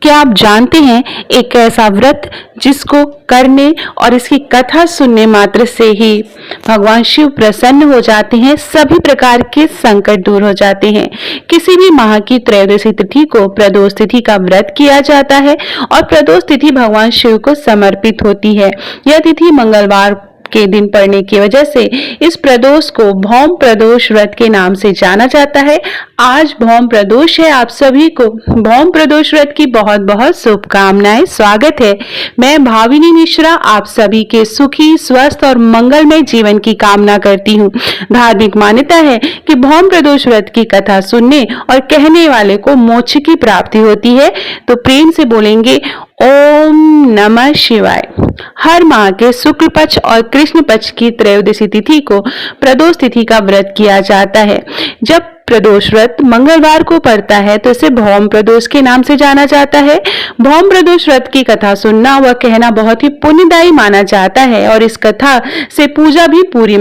क्या आप जानते हैं एक ऐसा व्रत जिसको करने और इसकी कथा सुनने मात्र से ही भगवान शिव प्रसन्न हो जाते हैं, सभी प्रकार के संकट दूर हो जाते हैं। किसी भी माह की त्रयोदशी तिथि को प्रदोष तिथि का व्रत किया जाता है और प्रदोष तिथि भगवान शिव को समर्पित होती है। यह तिथि मंगलवार के दिन पड़ने की वजह से इस प्रदोष को भौम प्रदोष व्रत के नाम से जाना जाता है। आज भौम प्रदोष है, आप सभी को भौम प्रदोष व्रत की बहुत बहुत शुभकामनाएं। स्वागत है, मैं भाविनी मिश्रा आप सभी के सुखी, स्वस्थ और मंगलमय जीवन की कामना करती हूँ। धार्मिक मान्यता है कि भौम प्रदोष व्रत की कथा सुनने और कहने वाले को मोक्ष की प्राप्ति होती है। तो प्रेम से बोलेंगे ओम नमः शिवाय। हर माह के शुक्ल पक्ष और कृष्ण पक्ष की त्रयोदशी तिथि को प्रदोष तिथि का व्रत किया जाता है। जब प्रदोष व्रत मंगलवार को पड़ता है तो इसे भौम प्रदोष के नाम से जाना जाता है। भौम प्रदोष व्रत की कथा सुनना व कहना बहुत ही पुण्यदायी माना जाता है और इस कथा से पूजा भी पूरी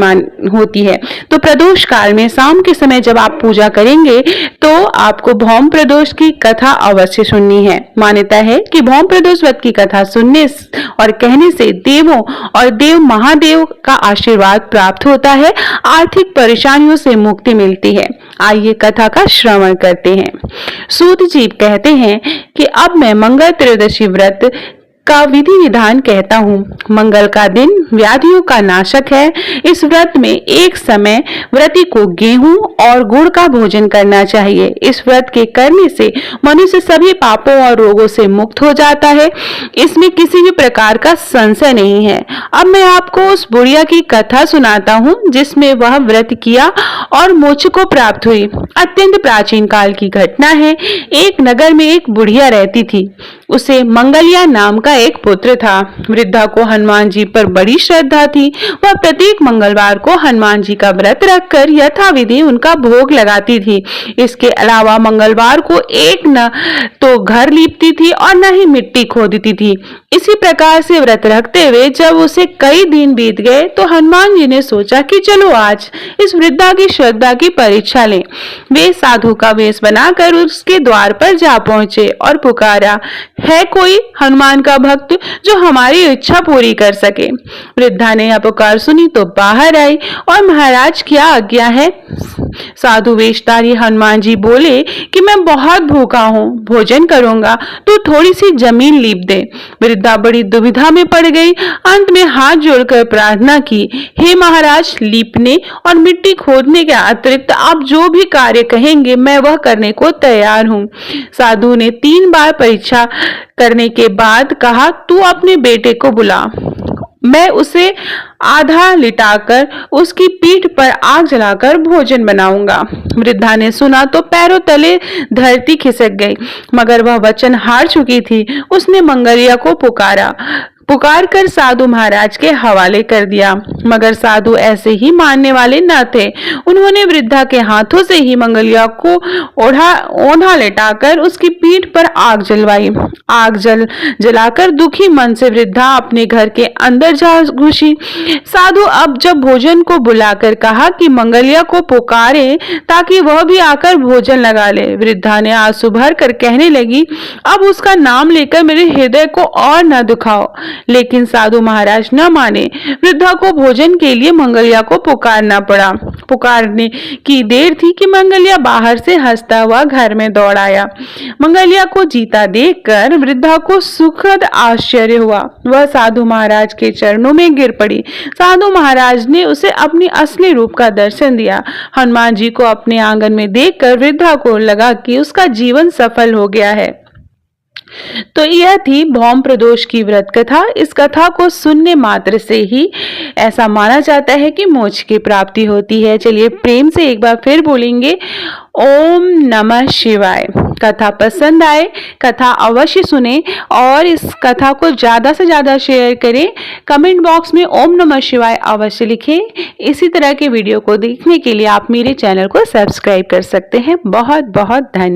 होती है। तो प्रदोष काल में शाम के समय जब आप पूजा करेंगे तो आपको भौम प्रदोष की कथा अवश्य सुननी है। मान्यता है कि भौम प्रदोष व्रत की कथा सुनने और कहने से देवों और देव महादेव का आशीर्वाद प्राप्त होता है, आर्थिक परेशानियों से मुक्ति मिलती है। आइए कथा का श्रवण करते हैं। सूत जी कहते हैं कि अब मैं मंगल त्रयोदशी व्रत का विधि विधान कहता हूँ। मंगल का दिन व्याधियों का नाशक है। इस व्रत में एक समय व्रती को गेहूं और गुड़ का भोजन करना चाहिए। इस व्रत के करने से मनुष्य सभी पापों और रोगों से मुक्त हो जाता है। इसमें किसी भी प्रकार का संशय नहीं है। अब मैं आपको उस बुढ़िया की कथा सुनाता हूँ जिसमें वह व्रत किया और मोक्ष को प्राप्त हुई। अत्यंत प्राचीन काल की घटना है। एक नगर में एक बुढ़िया रहती थी। उसे मंगलिया नाम का एक पुत्र था। वृद्धा को हनुमान जी पर बड़ी श्रद्धा थी। वह प्रत्येक मंगलवार को हनुमान जी का व्रत रखकर यथाविधि उनका भोग लगाती थी। इसके अलावा मंगलवार को एक न तो घर लीपती थी और न ही मिट्टी खोदती थी। इसी प्रकार से व्रत रखते हुए जब उसे कई दिन बीत गए तो हनुमान जी ने सोचा कि चलो आज इस वृद्धा की श्रद्धा की परीक्षा लें। वे साधु का वेश बनाकर उसके द्वार पर जा पहुंचे और पुकारा, है कोई हनुमान का भक्त जो हमारी इच्छा पूरी कर सके। वृद्धा ने यह पुकार सुनी तो बाहर आई और महाराज क्या आज्ञा है। साधु वेशधारी हनुमान जी बोले कि मैं बहुत भूखा हूँ, भोजन करूंगा तो थोड़ी सी जमीन लीप दे। वृद्धा बड़ी दुविधा में पड़ गई। अंत में हाथ जोड़कर प्रार्थना की, हे महाराज, लीपने और मिट्टी खोदने के अतिरिक्त आप जो भी कार्य कहेंगे मैं वह करने को तैयार हूँ। साधु ने 3 बार परीक्षा करने के बाद कहा, तू अपने बेटे को बुला, मैं उसे आधा लिटाकर उसकी पीठ पर आग जलाकर भोजन बनाऊंगा। वृद्धा ने सुना तो पैरों तले धरती खिसक गई, मगर वह वचन हार चुकी थी। उसने मंगलिया को पुकार कर साधु महाराज के हवाले कर दिया, मगर साधु ऐसे ही मानने वाले न थे। उन्होंने वृद्धा के हाथों से ही मंगलिया को ओढ़ा लेटाकर उसकी पीठ पर आग जलवाई। आग जलाकर दुखी मन से वृद्धा अपने घर के अंदर जा घुसी। साधु अब जब भोजन को बुलाकर कहा कि मंगलिया को पुकारे ताकि वह भी आकर भोजन लगा ले। वृद्धा ने आंसू भर कर कहने लगी, अब उसका नाम लेकर मेरे हृदय को और न दुखाओ। लेकिन साधु महाराज न माने। वृद्धा को भोजन के लिए मंगलिया को पुकारना पड़ा। पुकारने की देर थी कि मंगलिया बाहर से हंसता हुआ घर में दौड़ आया। मंगलिया को जीता देखकर वृद्धा को सुखद आश्चर्य हुआ। वह साधु महाराज के चरणों में गिर पड़ी। साधु महाराज ने उसे अपनी असली रूप का दर्शन दिया। हनुमान जी को अपने आंगन में देखकर वृद्धा को लगा कि उसका जीवन सफल हो गया है। तो यह थी भौम प्रदोष की व्रत कथा। इस कथा को सुनने मात्र से ही ऐसा माना जाता है कि मोक्ष की प्राप्ति होती है। चलिए प्रेम से एक बार फिर बोलेंगे, ओम नमः शिवाय। कथा पसंद आए, कथा अवश्य सुने और इस कथा को ज्यादा से ज्यादा शेयर करें। कमेंट बॉक्स में ओम नमः शिवाय अवश्य लिखें। इसी तरह के वीडियो को देखने के लिए आप मेरे चैनल को सब्सक्राइब कर सकते हैं। बहुत बहुत धन्यवाद।